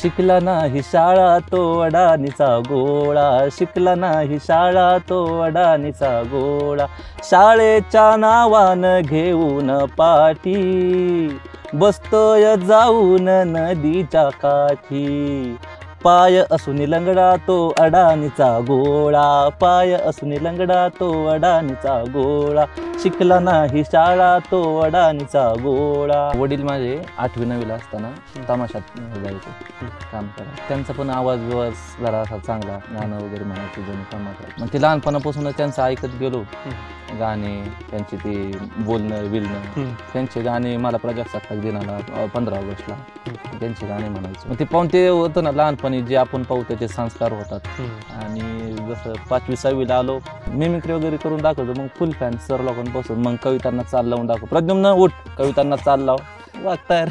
शिकला नाही शाळा तो अडाणीचा गोळा, शिकला नाही शाळा तो अडाणीचा गोळा, शाळेच्या नावानं घेऊन पाठी बसतोय जाऊन नदीच्या काठी, पाय असून लंगडा तो अडाणीचा गोळा, पाय असून लंगडा तो अडाणीचा गोळा, शिकला नाही शाळा तो अडाणीचा गोळा. वडील माझे 8वी 9वीला असताना तमाशात जायचे काम करायला. त्यांचा पण आवाज बिवाज जरा असा चांगला, गाणं वगैरे म्हणायचे जणू कामात. मग ते लहानपणापासूनच त्यांचं ऐकत गेलो, गाणे त्यांचे ते बोलणं बिलणं, त्यांचे गाणे मला प्रजासत्ताक दिनाला 15 ऑगस्टला त्यांचे गाणे म्हणायचे. मग ते पाहून ते होतं ना लहानपणी जे आपण पाहू त्याचे संस्कार होतात. आणि जसं 5वी 6वीला आलो, मिमिक्री वगैरे करून दाखवतो. मग फुल फॅन सर लोकांपासून. मग कवितांना चाल लावून दाखव, प्रद्युम्न उठ, कवितांना चाल लाव, वागताय.